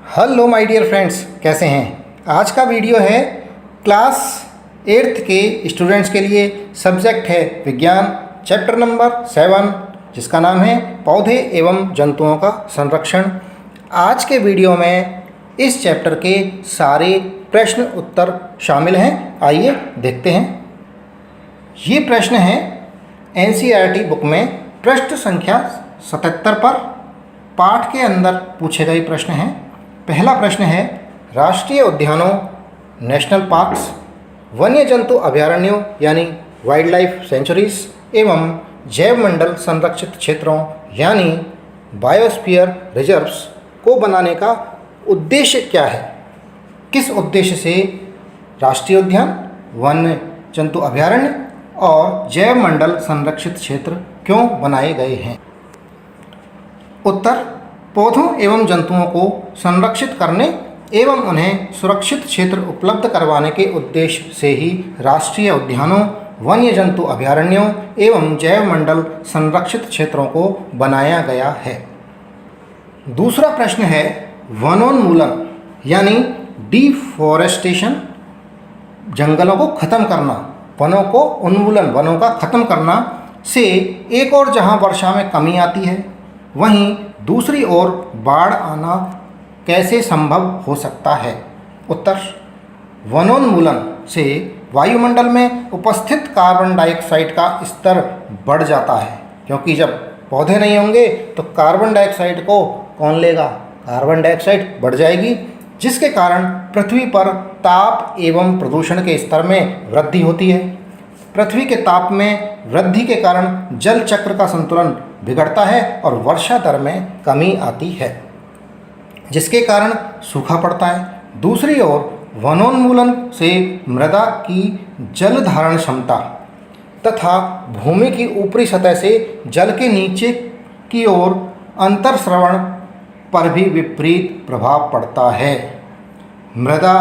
Hello my dear friends, कैसे हैं। आज का वीडियो है क्लास 8th के स्टूडेंट्स के लिए। सब्जेक्ट है विज्ञान, चैप्टर नंबर 7, जिसका नाम है पौधे एवं जंतुओं का संरक्षण। आज के वीडियो में इस चैप्टर के सारे प्रश्न उत्तर शामिल हैं। आइए देखते हैं। ये प्रश्न है NCERT बुक में पृष्ठ संख्या 77 पर पाठ के अंदर पूछे गए प्रश्न हैं। पहला प्रश्न है, राष्ट्रीय उद्यानों, नेशनल पार्क्स, वन्य जंतु अभयारण्यों यानी वाइल्ड लाइफ सेंचुरीज एवं जैव मंडल संरक्षित क्षेत्रों यानी बायोस्फीयर रिजर्व्स को बनाने का उद्देश्य क्या है। किस उद्देश्य से राष्ट्रीय उद्यान, वन्य जंतु अभयारण्य और जैव मंडल संरक्षित क्षेत्र क्यों बनाए गए हैं। उत्तर, पौधों एवं जंतुओं को संरक्षित करने एवं उन्हें सुरक्षित क्षेत्र उपलब्ध करवाने के उद्देश्य से ही राष्ट्रीय उद्यानों, वन्य जंतु अभयारण्यों एवं जैव मंडल संरक्षित क्षेत्रों को बनाया गया है। दूसरा प्रश्न है, वनोन्मूलन यानी डिफॉरेस्टेशन, जंगलों को खत्म करना, वनों को उन्मूलन, वनों का खत्म करना से एक और जहां वर्षा में कमी आती है, वहीं दूसरी ओर बाढ़ आना कैसे संभव हो सकता है। उत्तर, वनोन्मूलन से वायुमंडल में उपस्थित कार्बन डाइऑक्साइड का स्तर बढ़ जाता है, क्योंकि जब पौधे नहीं होंगे तो कार्बन डाइऑक्साइड को कौन लेगा, कार्बन डाइऑक्साइड बढ़ जाएगी, जिसके कारण पृथ्वी पर ताप एवं प्रदूषण के स्तर में वृद्धि होती है। पृथ्वी के ताप में वृद्धि के कारण जल चक्र का संतुलन बिगड़ता है और वर्षा दर में कमी आती है, जिसके कारण सूखा पड़ता है। दूसरी ओर वनोन्मूलन से मृदा की जल धारण क्षमता तथा भूमि की ऊपरी सतह से जल के नीचे की ओर अंतर्स्रवण पर भी विपरीत प्रभाव पड़ता है। मृदा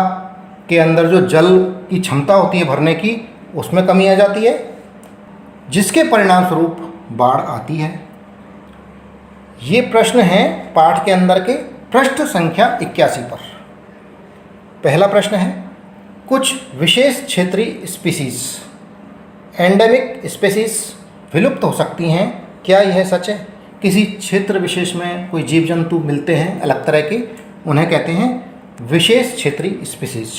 के अंदर जो जल की क्षमता होती है भरने की, उसमें कमी आ जाती है, जिसके परिणाम स्वरूप बाढ़ आती है। ये प्रश्न है पाठ के अंदर के पृष्ठ संख्या 81 पर। पहला प्रश्न है, कुछ विशेष क्षेत्रीय स्पीसीज, एंडेमिक स्पीसीज विलुप्त हो सकती हैं, क्या यह सच है। किसी क्षेत्र विशेष में कोई जीव जंतु मिलते हैं अलग तरह के, उन्हें कहते हैं विशेष क्षेत्रीय स्पीसीज।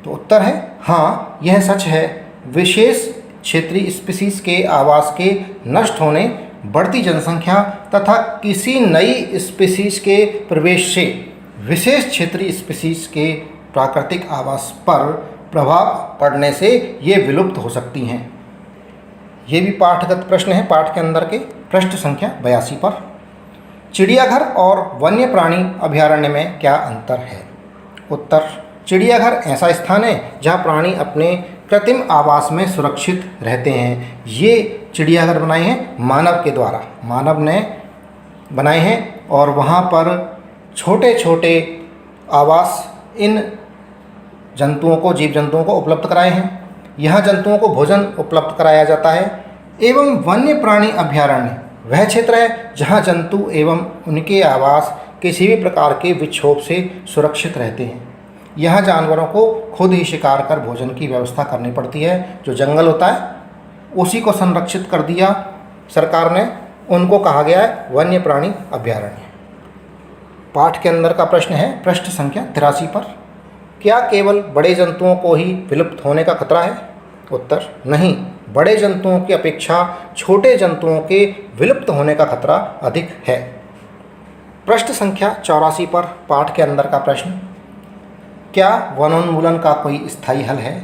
तो उत्तर है हाँ, यह सच है। विशेष क्षेत्रीय स्पीसीज के आवास के नष्ट होने, बढ़ती जनसंख्या तथा किसी नई स्पीसीज के प्रवेश से विशेष क्षेत्रीय स्पीसीज के प्राकृतिक आवास पर प्रभाव पड़ने से ये विलुप्त हो सकती हैं। ये भी पाठगत प्रश्न है पाठ के अंदर के पृष्ठ संख्या 82 पर। चिड़ियाघर और वन्य प्राणी अभयारण्य में क्या अंतर है। उत्तर, चिड़ियाघर ऐसा स्थान है जहाँ प्राणी अपने कृत्रिम आवास में सुरक्षित रहते हैं। ये चिड़ियाघर बनाए हैं मानव के द्वारा, मानव ने बनाए हैं और वहाँ पर छोटे छोटे आवास इन जंतुओं को, जीव जंतुओं को उपलब्ध कराए हैं। यहाँ जंतुओं को भोजन उपलब्ध कराया जाता है। एवं वन्य प्राणी अभयारण्य वह क्षेत्र है जहाँ जंतु एवं उनके आवास किसी भी प्रकार के विक्षोभ से सुरक्षित रहते हैं। यहाँ जानवरों को खुद ही शिकार कर भोजन की व्यवस्था करनी पड़ती है। जो जंगल होता है उसी को संरक्षित कर दिया सरकार ने, उनको कहा गया है वन्य प्राणी अभयारण्य। पाठ के अंदर का प्रश्न है पृष्ठ संख्या 83 पर, क्या केवल बड़े जंतुओं को ही विलुप्त होने का खतरा है। उत्तर, नहीं, बड़े जंतुओं की अपेक्षा छोटे जंतुओं के विलुप्त होने का खतरा अधिक है। पृष्ठ संख्या 84 पर पाठ के अंदर का प्रश्न, क्या वनोन्मूलन का कोई स्थायी हल है।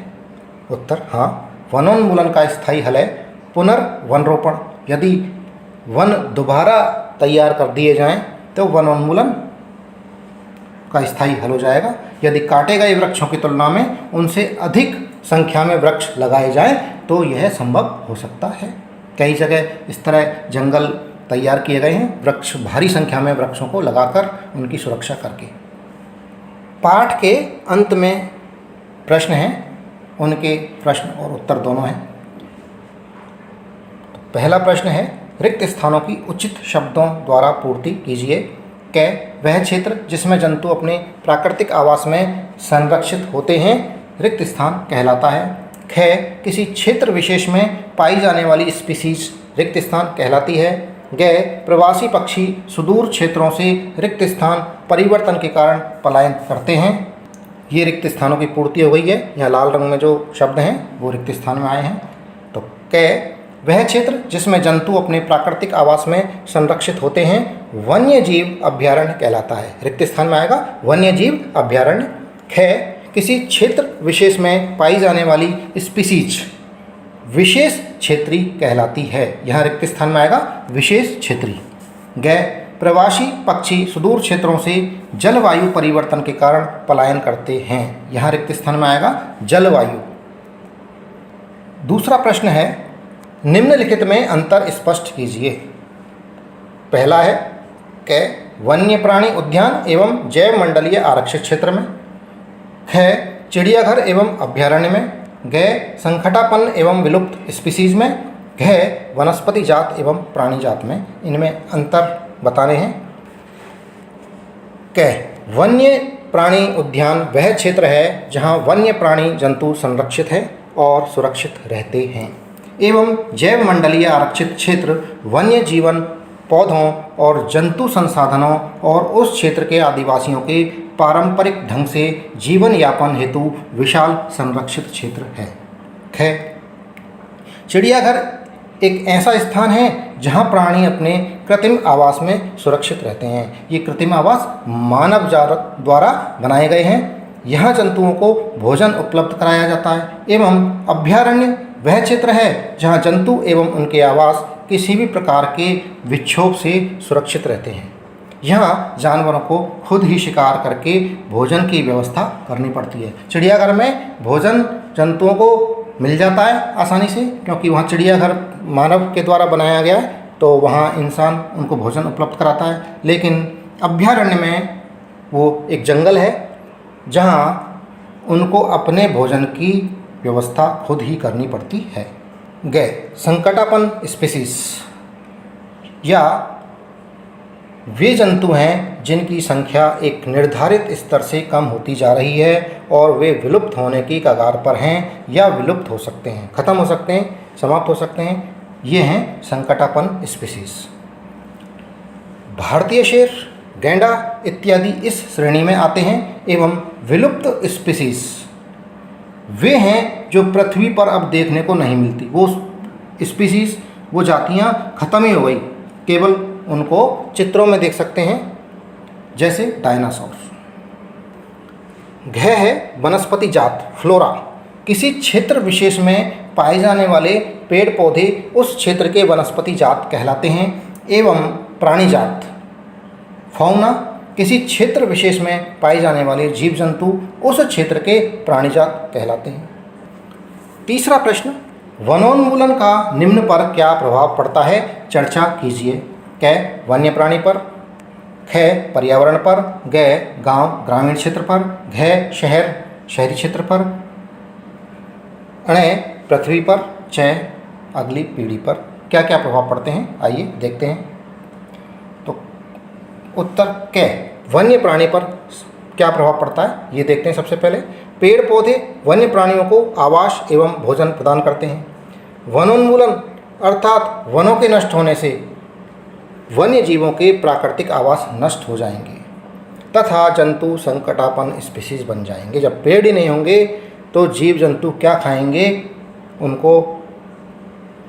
उत्तर, हाँ, वनोन्मूलन का स्थायी हल है पुनर्वनरोपण। यदि वन दोबारा तैयार कर दिए जाएं तो वनोन्मूलन का स्थायी हल हो जाएगा। यदि काटे गए वृक्षों की तुलना में उनसे अधिक संख्या में वृक्ष लगाए जाएं तो यह संभव हो सकता है। कई जगह इस तरह जंगल तैयार किए गए हैं, वृक्ष, भारी संख्या में वृक्षों को लगाकर उनकी सुरक्षा करके। पाठ के अंत में प्रश्न हैं, उनके प्रश्न और उत्तर दोनों हैं। पहला प्रश्न है, रिक्त स्थानों की उचित शब्दों द्वारा पूर्ति कीजिए। क वह क्षेत्र जिसमें जंतु अपने प्राकृतिक आवास में संरक्षित होते हैं रिक्त स्थान कहलाता है। ख किसी क्षेत्र विशेष में पाई जाने वाली स्पीसीज रिक्त स्थान कहलाती है। ग प्रवासी पक्षी सुदूर क्षेत्रों से रिक्त स्थान परिवर्तन के कारण पलायन करते हैं। ये रिक्त स्थानों की पूर्ति हो गई है। यहाँ लाल रंग में जो शब्द हैं वो रिक्त स्थान में आए हैं। तो क वह क्षेत्र जिसमें जंतु अपने प्राकृतिक आवास में संरक्षित होते हैं वन्य जीव अभ्यारण्य कहलाता है। रिक्त स्थान में आएगा वन्य जीव अभ्यारण्य। ख किसी क्षेत्र विशेष में पाई जाने वाली स्पीसीज विशेष क्षेत्रीय कहलाती है। यहाँ रिक्त स्थान में आएगा विशेष क्षेत्रीय। ग प्रवासी पक्षी सुदूर क्षेत्रों से जलवायु परिवर्तन के कारण पलायन करते हैं। यहाँ रिक्त स्थान में आएगा जलवायु। दूसरा प्रश्न है निम्नलिखित में अंतर स्पष्ट कीजिए। पहला है क वन्य प्राणी उद्यान एवं जैव मंडलीय आरक्षित क्षेत्र में। ख चिड़ियाघर एवं अभ्यारण्य में। ग संकटापन्न एवं विलुप्त स्पीसीज में। घ वनस्पति जात एवं प्राणी जात में। इनमें अंतर बताने हैं। क वन्य प्राणी उद्यान वह क्षेत्र है जहाँ वन्य प्राणी जंतु संरक्षित है और सुरक्षित रहते हैं एवं जैव मंडलीय आरक्षित क्षेत्र वन्य जीवन पौधों और जंतु संसाधनों और उस क्षेत्र के आदिवासियों के पारंपरिक ढंग से जीवन यापन हेतु विशाल संरक्षित क्षेत्र है। ख चिड़ियाघर एक ऐसा स्थान है जहां प्राणी अपने कृत्रिम आवास में सुरक्षित रहते हैं। ये कृत्रिम आवास मानव द्वारा बनाए गए हैं। यहाँ जंतुओं को भोजन उपलब्ध कराया जाता है एवं अभ्यारण्य वह क्षेत्र है जहाँ जंतु एवं उनके आवास किसी भी प्रकार के विक्षोभ से सुरक्षित रहते हैं। यहाँ जानवरों को खुद ही शिकार करके भोजन की व्यवस्था करनी पड़ती है। चिड़ियाघर में भोजन जंतुओं को मिल जाता है आसानी से, क्योंकि वहाँ चिड़ियाघर मानव के द्वारा बनाया गया है, तो वहाँ इंसान उनको भोजन उपलब्ध कराता है। लेकिन अभ्यारण्य में वो एक जंगल है जहाँ उनको अपने भोजन की व्यवस्था खुद ही करनी पड़ती है। ग संकटापन्न स्पीसीज या वे जंतु हैं जिनकी संख्या एक निर्धारित स्तर से कम होती जा रही है और वे विलुप्त होने की कगार पर हैं या विलुप्त हो सकते हैं, खत्म हो सकते हैं, समाप्त हो सकते हैं। ये हैं संकटापन्न स्पीसीज। भारतीय शेर, गैंडा इत्यादि इस श्रेणी में आते हैं एवं विलुप्त स्पीसीज वे हैं जो पृथ्वी पर अब देखने को नहीं मिलती। वो स्पीसीज, वो जातियां खत्म ही हो गई, केवल उनको चित्रों में देख सकते हैं, जैसे डायनासोर। घ है वनस्पति जात, फ्लोरा। किसी क्षेत्र विशेष में पाए जाने वाले पेड़ पौधे उस क्षेत्र के वनस्पति जात कहलाते हैं एवं प्राणी जात। फौना किसी क्षेत्र विशेष में पाए जाने वाले जीव जंतु उस क्षेत्र के प्राणी जात कहलाते हैं। तीसरा प्रश्न, वनोन्मूलन का निम्न पर क्या प्रभाव पड़ता है, चर्चा कीजिए। क वन्य प्राणी पर। ख पर्यावरण पर। ग गांव ग्रामीण क्षेत्र पर। घ शहर शहरी क्षेत्र पर। अण पृथ्वी पर। च अगली पीढ़ी पर क्या क्या प्रभाव पड़ते हैं, आइए देखते हैं। तो उत्तर क वन्य प्राणी पर क्या प्रभाव पड़ता है ये देखते हैं। सबसे पहले पेड़ पौधे वन्य प्राणियों को आवास एवं भोजन प्रदान करते हैं। वनोन्मूलन अर्थात वनों के नष्ट होने से वन्य जीवों के प्राकृतिक आवास नष्ट हो जाएंगे तथा जंतु संकटापन्न स्पीसीज बन जाएंगे। जब पेड़ ही नहीं होंगे तो जीव जंतु क्या खाएंगे, उनको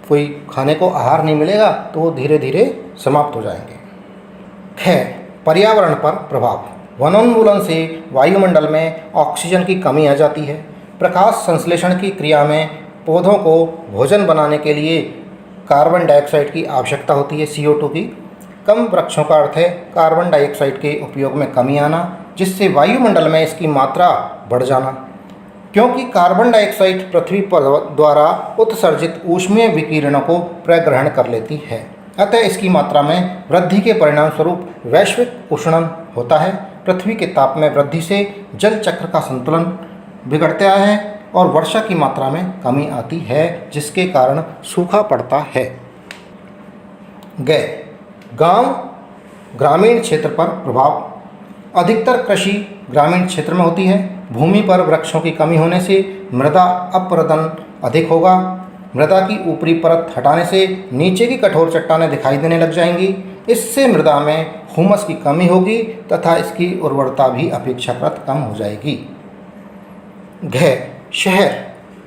कोई खाने को आहार नहीं मिलेगा तो वो धीरे धीरे समाप्त हो जाएंगे। ख पर्यावरण पर प्रभाव। वनोन्मूलन से वायुमंडल में ऑक्सीजन की कमी आ जाती है। प्रकाश संश्लेषण की क्रिया में पौधों को भोजन बनाने के लिए कार्बन डाइऑक्साइड की आवश्यकता होती है, CO2 की। कम वृक्षों का अर्थ है कार्बन डाइऑक्साइड के उपयोग में कमी आना, जिससे वायुमंडल में इसकी मात्रा बढ़ जाना। क्योंकि कार्बन डाइऑक्साइड पृथ्वी पर द्वारा उत्सर्जित ऊष्मीय विकिरणों को प्रग्रहण कर लेती है, अतः इसकी मात्रा में वृद्धि के परिणाम स्वरूप वैश्विक उष्णन होता है। पृथ्वी के ताप में वृद्धि से जल चक्र का संतुलन बिगड़ता है और वर्षा की मात्रा में कमी आती है, जिसके कारण सूखा पड़ता है। गांव ग्रामीण क्षेत्र पर प्रभाव। अधिकतर कृषि ग्रामीण क्षेत्र में होती है। भूमि पर वृक्षों की कमी होने से मृदा अपरदन अधिक होगा। मृदा की ऊपरी परत हटाने से नीचे की कठोर चट्टानें दिखाई देने लग जाएंगी। इससे मृदा में हुमस की कमी होगी तथा इसकी उर्वरता भी अपेक्षाकृत कम हो जाएगी।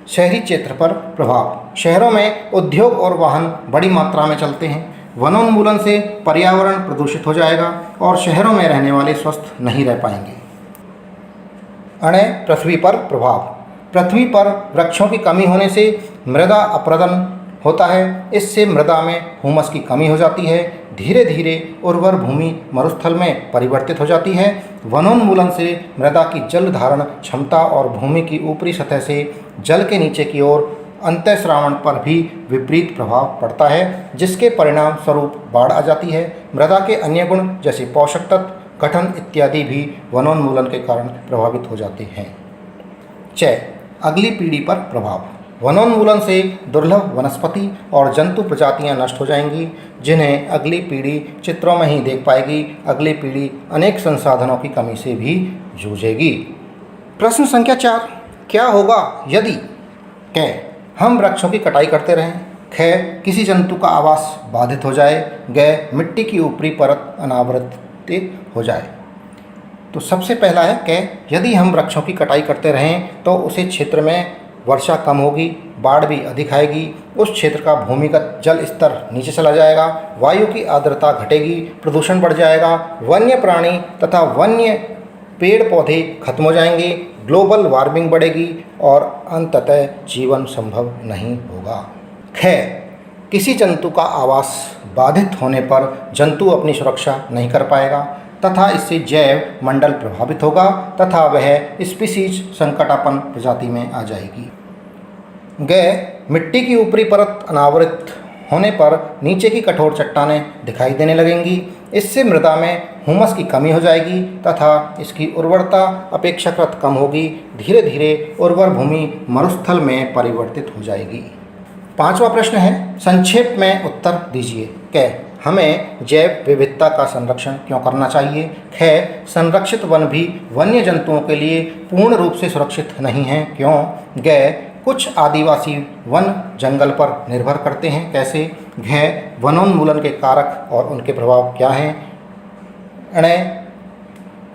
शहरी क्षेत्र पर प्रभाव। शहरों में उद्योग और वाहन बड़ी मात्रा में चलते हैं। वनोन्मूलन से पर्यावरण प्रदूषित हो जाएगा और शहरों में रहने वाले स्वस्थ नहीं रह पाएंगे। पृथ्वी पर प्रभाव। पृथ्वी पर वृक्षों की कमी होने से मृदा अपरदन होता है। इससे मृदा में हुमस की कमी हो जाती है। धीरे धीरे उर्वर भूमि मरुस्थल में परिवर्तित हो जाती है। वनोन्मूलन से मृदा की जल धारण क्षमता और भूमि की ऊपरी सतह से जल के नीचे की ओर अंतःस्रावण पर भी विपरीत प्रभाव पड़ता है, जिसके परिणाम स्वरूप बाढ़ आ जाती है। मृदा के अन्य गुण जैसे पोषक तत्व, गठन इत्यादि भी वनोन्मूलन के कारण प्रभावित हो जाते हैं। अगली पीढ़ी पर प्रभाव। वनोन्मूलन से दुर्लभ वनस्पति और जंतु प्रजातियां नष्ट हो जाएंगी, जिन्हें अगली पीढ़ी चित्रों में ही देख पाएगी। अगली पीढ़ी अनेक संसाधनों की कमी से भी जूझेगी। प्रश्न संख्या 4, क्या होगा यदि क हम वृक्षों की कटाई करते रहें, ख किसी जंतु का आवास बाधित हो जाए, ग मिट्टी की ऊपरी परत अनावृत हो जाए। तो सबसे पहला है कि यदि हम वृक्षों की कटाई करते रहें तो उस क्षेत्र में वर्षा कम होगी, बाढ़ भी अधिक आएगी, उस क्षेत्र का भूमिगत जल स्तर नीचे चला जाएगा, वायु की आर्द्रता घटेगी, प्रदूषण बढ़ जाएगा, वन्य प्राणी तथा वन्य पेड़ पौधे खत्म हो जाएंगे, ग्लोबल वार्मिंग बढ़ेगी और अंततः जीवन संभव नहीं होगा। किसी जंतु का आवास बाधित होने पर जंतु अपनी सुरक्षा नहीं कर पाएगा तथा इससे जैव मंडल प्रभावित होगा तथा वह स्पीसीज संकटापन्न प्रजाति में आ जाएगी। मिट्टी की ऊपरी परत अनावृत होने पर नीचे की कठोर चट्टानें दिखाई देने लगेंगी। इससे मृदा में हुमस की कमी हो जाएगी तथा इसकी उर्वरता अपेक्षाकृत कम होगी। धीरे धीरे उर्वर भूमि मरुस्थल में परिवर्तित हो जाएगी। 5वां प्रश्न है, संक्षेप में उत्तर दीजिए। हमें जैव विविधता का संरक्षण क्यों करना चाहिए? संरक्षित वन भी वन्य जंतुओं के लिए पूर्ण रूप से सुरक्षित नहीं हैं, क्यों? कुछ आदिवासी वन जंगल पर निर्भर करते हैं, कैसे? वनोन्मूलन के कारक और उनके प्रभाव क्या हैं?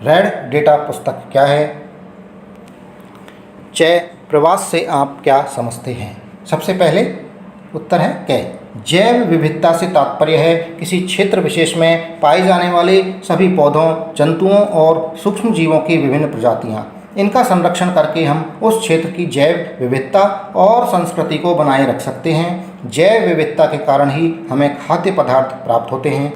रेड डेटा पुस्तक क्या है? प्रवास से आप क्या समझते हैं? सबसे पहले उत्तर है जैव विविधता से तात्पर्य है किसी क्षेत्र विशेष में पाए जाने वाले सभी पौधों, जंतुओं और सूक्ष्म जीवों की विभिन्न प्रजातियां। इनका संरक्षण करके हम उस क्षेत्र की जैव विविधता और संस्कृति को बनाए रख सकते हैं। जैव विविधता के कारण ही हमें खाद्य पदार्थ प्राप्त होते हैं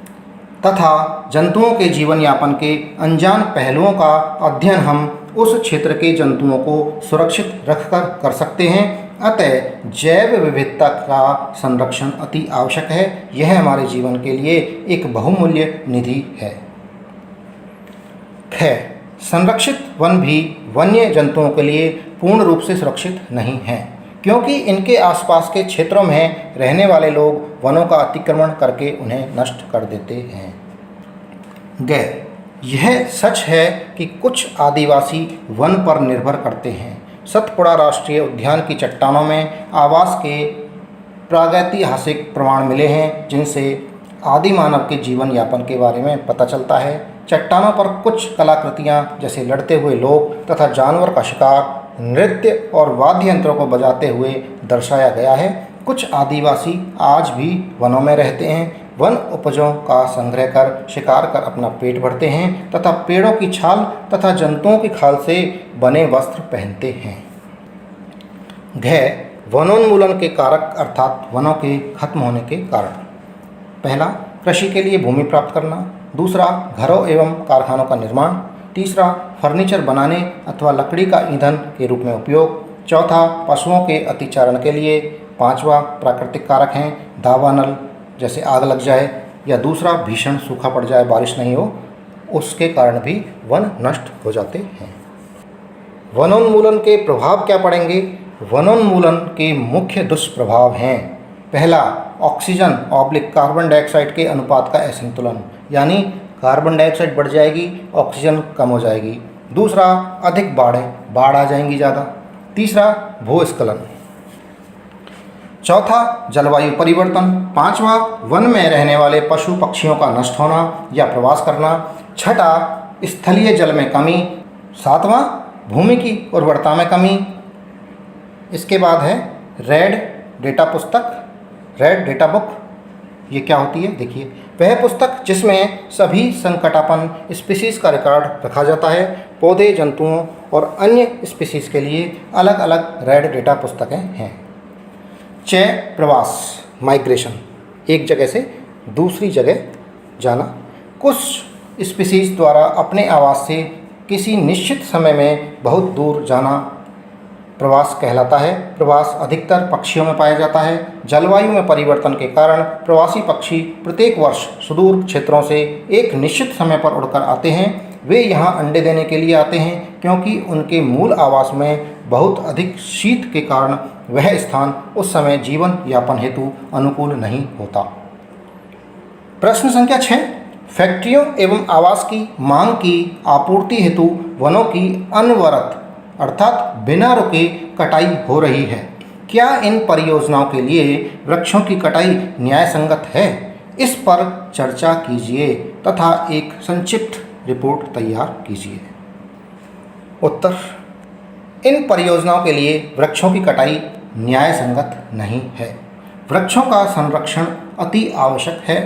तथा जंतुओं के जीवन यापन के अनजान पहलुओं का अध्ययन हम उस क्षेत्र के जंतुओं को सुरक्षित रखकर कर सकते हैं। अतः जैव विविधता का संरक्षण अति आवश्यक है। यह हमारे जीवन के लिए एक बहुमूल्य निधि है। संरक्षित वन भी वन्य जंतुओं के लिए पूर्ण रूप से सुरक्षित नहीं हैं, क्योंकि इनके आसपास के क्षेत्रों में रहने वाले लोग वनों का अतिक्रमण करके उन्हें नष्ट कर देते हैं। यह सच है कि कुछ आदिवासी वन पर निर्भर करते हैं। सतपुड़ा राष्ट्रीय उद्यान की चट्टानों में आवास के प्रागैतिहासिक प्रमाण मिले हैं, जिनसे आदि मानव के जीवन यापन के बारे में पता चलता है। चट्टानों पर कुछ कलाकृतियाँ जैसे लड़ते हुए लोग तथा जानवर का शिकार, नृत्य और वाद्य यंत्रों को बजाते हुए दर्शाया गया है। कुछ आदिवासी आज भी वनों में रहते हैं, वन उपजों का संग्रह कर शिकार कर अपना पेट भरते हैं तथा पेड़ों की छाल तथा जंतुओं की खाल से बने वस्त्र पहनते हैं। वनोन्मूलन के कारक अर्थात वनों के खत्म होने के कारण। पहला, कृषि के लिए भूमि प्राप्त करना। दूसरा, घरों एवं कारखानों का निर्माण। तीसरा, फर्नीचर बनाने अथवा लकड़ी का ईंधन के रूप में उपयोग। चौथा, पशुओं के अतिचारण के लिए। पांचवा, प्राकृतिक कारक हैं, दावानल जैसे आग लग जाए या दूसरा भीषण सूखा पड़ जाए, बारिश नहीं हो, उसके कारण भी वन नष्ट हो जाते हैं। वनोन्मूलन के प्रभाव क्या पड़ेंगे? वनोन्मूलन के मुख्य दुष्प्रभाव हैं। पहला, ऑक्सीजन/कार्बन डाइऑक्साइड के अनुपात का असंतुलन, यानी कार्बन डाइऑक्साइड बढ़ जाएगी, ऑक्सीजन कम हो जाएगी। दूसरा, अधिक बाढ़ आ जाएंगी ज़्यादा। तीसरा, भूस्खलन। चौथा, जलवायु परिवर्तन। पांचवा, वन में रहने वाले पशु पक्षियों का नष्ट होना या प्रवास करना। छठा, स्थलीय जल में कमी। सातवां, भूमि की उर्वरता में कमी। इसके बाद है रेड डेटा पुस्तक, रेड डेटा बुक। ये क्या होती है? देखिए, वह पुस्तक जिसमें सभी संकटापन्न स्पीसीज़ का रिकॉर्ड रखा जाता है। पौधे, जंतुओं और अन्य स्पीसीज़ के लिए अलग अलग रेड डेटा पुस्तकें हैं। प्रवास, माइग्रेशन, एक जगह से दूसरी जगह जाना। कुछ स्पीसीज़ द्वारा अपने आवास से किसी निश्चित समय में बहुत दूर जाना प्रवास कहलाता है। प्रवास अधिकतर पक्षियों में पाया जाता है। जलवायु में परिवर्तन के कारण प्रवासी पक्षी प्रत्येक वर्ष सुदूर क्षेत्रों से एक निश्चित समय पर उड़कर आते हैं। वे यहाँ अंडे देने के लिए आते हैं क्योंकि उनके मूल आवास में बहुत अधिक शीत के कारण वह स्थान उस समय जीवन यापन हेतु अनुकूल नहीं होता। प्रश्न संख्या 6, फैक्ट्रियों एवं आवास की मांग की आपूर्ति हेतु वनों की अनवरत अर्थात बिना रुके कटाई हो रही है। क्या इन परियोजनाओं के लिए वृक्षों की कटाई न्याय संगत है? इस पर चर्चा कीजिए तथा एक संक्षिप्त रिपोर्ट तैयार कीजिए। उत्तर, इन परियोजनाओं के लिए वृक्षों की कटाई न्याय संगत नहीं है। वृक्षों का संरक्षण अति आवश्यक है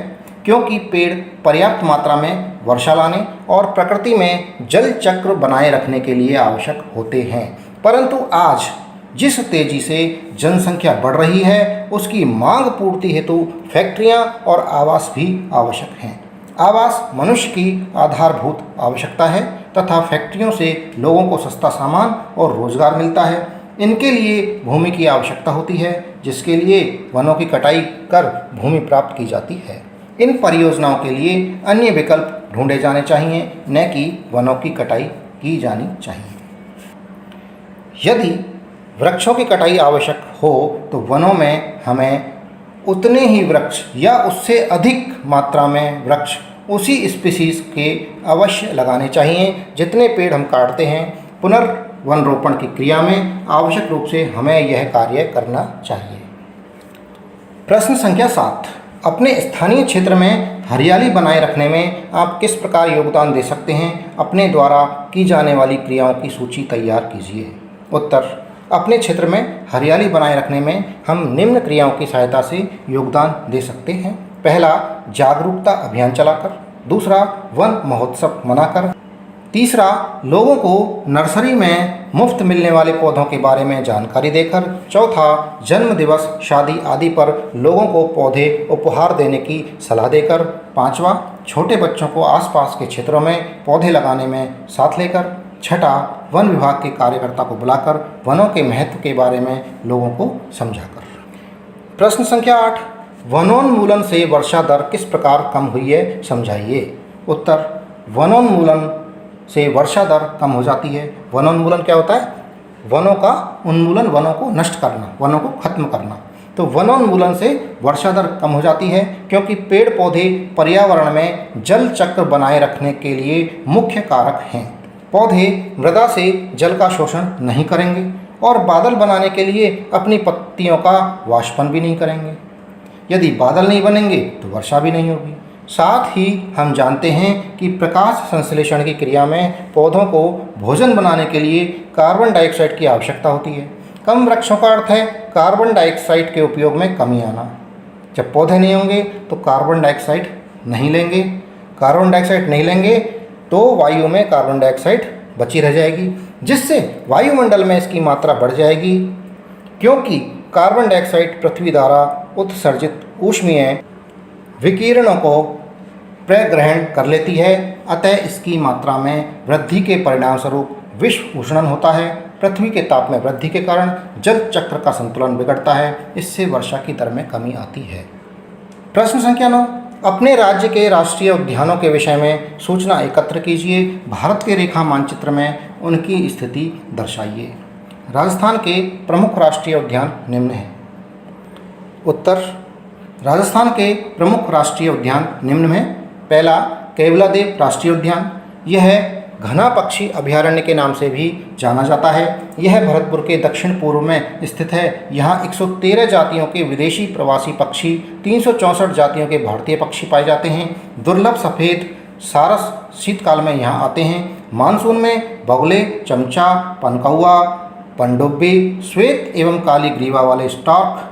क्योंकि पेड़ पर्याप्त मात्रा में वर्षा लाने और प्रकृति में जल चक्र बनाए रखने के लिए आवश्यक होते हैं। परंतु आज जिस तेजी से जनसंख्या बढ़ रही है उसकी मांग पूर्ति हेतु फैक्ट्रियां और आवास भी आवश्यक हैं। आवास मनुष्य की आधारभूत आवश्यकता है तथा फैक्ट्रियों से लोगों को सस्ता सामान और रोजगार मिलता है। इनके लिए भूमि की आवश्यकता होती है जिसके लिए वनों की कटाई कर भूमि प्राप्त की जाती है। इन परियोजनाओं के लिए अन्य विकल्प ढूंढे जाने चाहिए, न कि वनों की कटाई की जानी चाहिए। यदि वृक्षों की कटाई आवश्यक हो तो वनों में हमें उतने ही वृक्ष या उससे अधिक मात्रा में वृक्ष उसी स्पीसीज़ के अवश्य लगाने चाहिए जितने पेड़ हम काटते हैं। पुनर्वन रोपण की क्रिया में आवश्यक रूप से हमें यह कार्य करना चाहिए। प्रश्न संख्या 7, अपने स्थानीय क्षेत्र में हरियाली बनाए रखने में आप किस प्रकार योगदान दे सकते हैं? अपने द्वारा की जाने वाली क्रियाओं की सूची तैयार कीजिए। उत्तर, अपने क्षेत्र में हरियाली बनाए रखने में हम निम्न क्रियाओं की सहायता से योगदान दे सकते हैं। पहला, जागरूकता अभियान चलाकर। दूसरा, वन महोत्सव मनाकर। तीसरा, लोगों को नर्सरी में मुफ्त मिलने वाले पौधों के बारे में जानकारी देकर। चौथा, जन्म दिवस, शादी आदि पर लोगों को पौधे उपहार देने की सलाह देकर। पांचवा, छोटे बच्चों को आसपास के क्षेत्रों में पौधे लगाने में साथ लेकर। छठा, वन विभाग के कार्यकर्ता को बुलाकर वनों के महत्व के बारे में लोगों को समझाकर। प्रश्न संख्या 8, वनोन्मूलन से वर्षा दर किस प्रकार कम हुई है, समझाइए। उत्तर, वनोन्मूलन से वर्षा दर कम हो जाती है। वनोन्मूलन क्या होता है? वनों का उन्मूलन, वनों को नष्ट करना, वनों को खत्म करना। तो वनोन्मूलन से वर्षा दर कम हो जाती है क्योंकि पेड़ पौधे पर्यावरण में जल चक्र बनाए रखने के लिए मुख्य कारक हैं। पौधे मृदा से जल का शोषण नहीं करेंगे और बादल बनाने के लिए अपनी पत्तियों का वाष्पन भी नहीं करेंगे। यदि बादल नहीं बनेंगे तो वर्षा भी नहीं होगी। साथ ही हम जानते हैं कि प्रकाश संश्लेषण की क्रिया में पौधों को भोजन बनाने के लिए कार्बन डाइऑक्साइड की आवश्यकता होती है। कम वृक्षों का अर्थ है कार्बन डाइऑक्साइड के उपयोग में कमी आना। जब पौधे नहीं होंगे तो कार्बन डाइऑक्साइड नहीं लेंगे। कार्बन डाइऑक्साइड नहीं लेंगे तो वायु में कार्बन डाइऑक्साइड बची रह जाएगी, जिससे वायुमंडल में इसकी मात्रा बढ़ जाएगी। क्योंकि कार्बन डाइऑक्साइड पृथ्वी द्वारा उत्सर्जित ऊष्मीय विकिरणों को प्रग्रहण कर लेती है, अतः इसकी मात्रा में वृद्धि के परिणामस्वरूप विश्व उष्णन होता है। पृथ्वी के ताप में वृद्धि के कारण जल चक्र का संतुलन बिगड़ता है, इससे वर्षा की दर में कमी आती है। प्रश्न संख्या 9, अपने राज्य के राष्ट्रीय उद्यानों के विषय में सूचना एकत्र कीजिए। भारत के रेखा मानचित्र में उनकी स्थिति दर्शाइए। राजस्थान के प्रमुख राष्ट्रीय उद्यान निम्न हैं। उत्तर, राजस्थान के प्रमुख राष्ट्रीय उद्यान निम्न में। पहला, केवलादेव राष्ट्रीय उद्यान। यह घना पक्षी अभयारण्य के नाम से भी जाना जाता है। यह भरतपुर के दक्षिण पूर्व में स्थित है। यहाँ 113 जातियों के विदेशी प्रवासी पक्षी, 364 जातियों के भारतीय पक्षी पाए जाते हैं। दुर्लभ सफ़ेद सारस शीतकाल में यहाँ आते हैं। मानसून में बगुले, चमचा, पनकौआ, पनडुब्बी, श्वेत एवं काली ग्रीवा वाले स्टॉर्क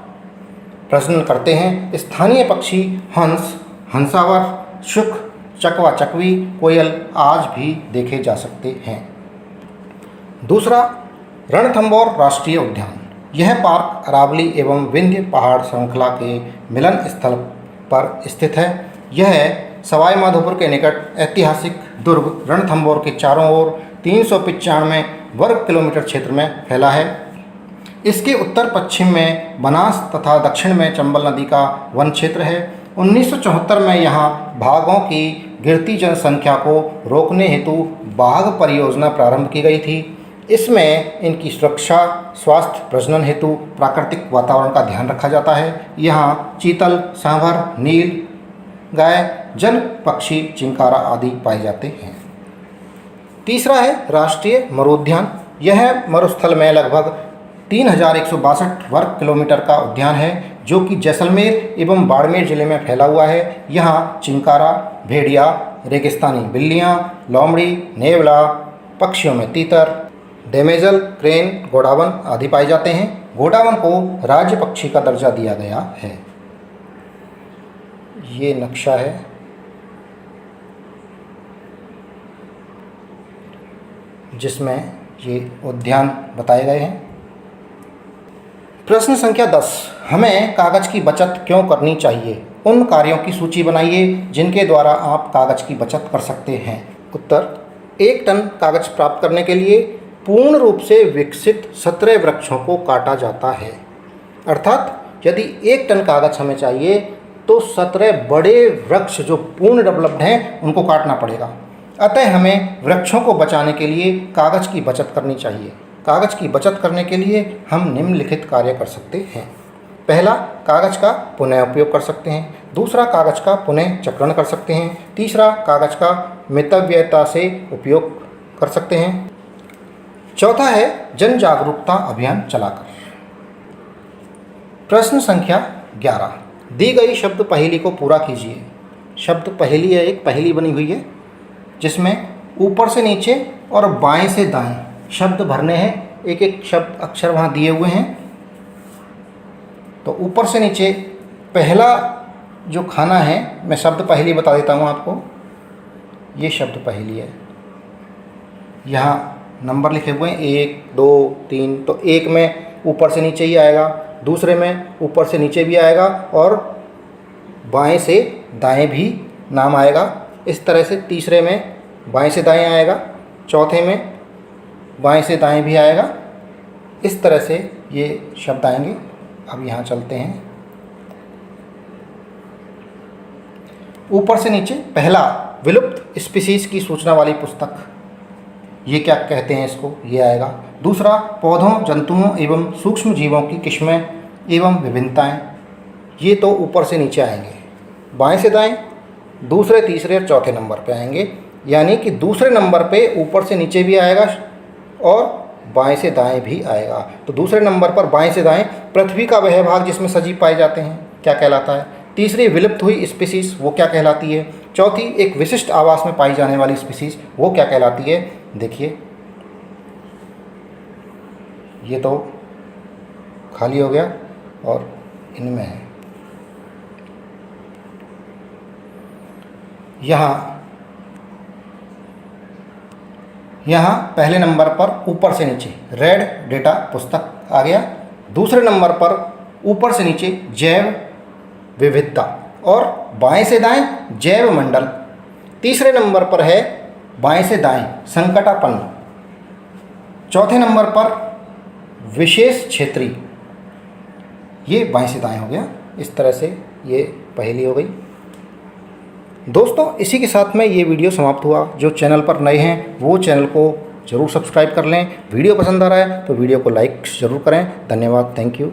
प्रजनन करते हैं। स्थानीय पक्षी हंस, हंसावर, शुक, चकवा चकवी, कोयल आज भी देखे जा सकते हैं। दूसरा, रणथंभौर राष्ट्रीय उद्यान। यह पार्क अरावली एवं विंध्य पहाड़ श्रृंखला के मिलन स्थल पर स्थित है। यह सवाई माधोपुर के निकट ऐतिहासिक दुर्ग रणथंभौर के चारों ओर 395 वर्ग किलोमीटर क्षेत्र में फैला है। इसके उत्तर पश्चिम में बनास तथा दक्षिण में चंबल नदी का वन क्षेत्र है। 1974 में यहाँ बाघों की गिरती जनसंख्या को रोकने हेतु बाघ परियोजना प्रारंभ की गई थी। इसमें इनकी सुरक्षा, स्वास्थ्य, प्रजनन हेतु प्राकृतिक वातावरण का ध्यान रखा जाता है। यहाँ चीतल, सांभर, नील गाय, जल पक्षी, चिंकारा आदि पाए जाते हैं। तीसरा है राष्ट्रीय मरुद्यान। यह मरुस्थल में लगभग 3162 वर्ग किलोमीटर का उद्यान है, जो कि जैसलमेर एवं बाड़मेर जिले में फैला हुआ है। यहाँ चिंकारा, भेड़िया, रेगिस्तानी बिल्लियाँ, लोमड़ी, नेवला, पक्षियों में तीतर, डेमेजल, क्रेन, गोडावन आदि पाए जाते हैं। गोडावन को राज्य पक्षी का दर्जा दिया गया है। ये नक्शा है। जिसमें ये उद्यान बताए गए हैं। प्रश्न संख्या 10, हमें कागज़ की बचत क्यों करनी चाहिए? उन कार्यों की सूची बनाइए जिनके द्वारा आप कागज़ की बचत कर सकते हैं। उत्तर, 1 टन कागज़ प्राप्त करने के लिए पूर्ण रूप से विकसित 17 वृक्षों को काटा जाता है। अर्थात यदि 1 टन कागज़ हमें चाहिए तो 17 बड़े वृक्ष जो पूर्ण डेवलप्ड हैं उनको काटना पड़ेगा। अतः हमें वृक्षों को बचाने के लिए कागज़ की बचत करनी चाहिए। कागज़ की बचत करने के लिए हम निम्नलिखित कार्य कर सकते हैं। पहला, कागज़ का पुनः उपयोग कर सकते हैं। दूसरा, कागज़ का पुनः चक्रण कर सकते हैं। तीसरा, कागज़ का मितव्ययता से उपयोग कर सकते हैं। चौथा है जन जागरूकता अभियान चलाकर। प्रश्न संख्या 11, दी गई शब्द पहेली को पूरा कीजिए। शब्द पहेली है, एक पहेली बनी हुई है जिसमें ऊपर से नीचे और बाएं से दाएं शब्द भरने हैं। एक एक शब्द अक्षर वहाँ दिए हुए हैं। तो ऊपर से नीचे पहला जो खाना है, मैं शब्द पहेली बता देता हूँ आपको। ये शब्द पहेली है। यहाँ नंबर लिखे हुए हैं 1, 2, 3। तो 1 में ऊपर से नीचे ही आएगा, दूसरे में ऊपर से नीचे भी आएगा और बाएं से दाएं भी नाम आएगा। इस तरह से तीसरे में बाएं से दाएं आएगा, चौथे में बाएं से दाएं भी आएगा। इस तरह से ये शब्द आएंगे। अब यहाँ चलते हैं। ऊपर से नीचे पहला, विलुप्त स्पीसीज की सूचना वाली पुस्तक, ये क्या कहते हैं इसको, ये आएगा। दूसरा, पौधों, जंतुओं एवं सूक्ष्म जीवों की किस्में एवं विभिन्नताएं, ये तो ऊपर से नीचे आएंगे। बाएं से दाएं दूसरे, तीसरे और चौथे नंबर पे आएंगे। यानी कि दूसरे नंबर पे ऊपर से नीचे भी आएगा और बाएं से दाएं भी आएगा। तो दूसरे नंबर पर बाएं से दाएं पृथ्वी का वह भाग जिसमें सजीव पाए जाते हैं, क्या कहलाता है। तीसरी, विलुप्त हुई स्पीसीज, वो क्या कहलाती है। चौथी, एक विशिष्ट आवास में पाई जाने वाली स्पीसीज, वो क्या कहलाती है। देखिए, ये तो खाली हो गया और इनमें है। यहाँ पहले नंबर पर ऊपर से नीचे रेड डेटा पुस्तक आ गया। दूसरे नंबर पर ऊपर से नीचे जैव विविधता और बाएं से दाएं जैव मंडल। तीसरे नंबर पर है बाएं से दाएं संकटापन्न। चौथे नंबर पर विशेष क्षेत्रीय, ये बाएं से दाएं हो गया। इस तरह से ये पहेली हो गई। दोस्तों, इसी के साथ में ये वीडियो समाप्त हुआ। जो चैनल पर नए हैं वो चैनल को ज़रूर सब्सक्राइब कर लें। वीडियो पसंद आ रहा है तो वीडियो को लाइक ज़रूर करें। धन्यवाद, थैंक यू।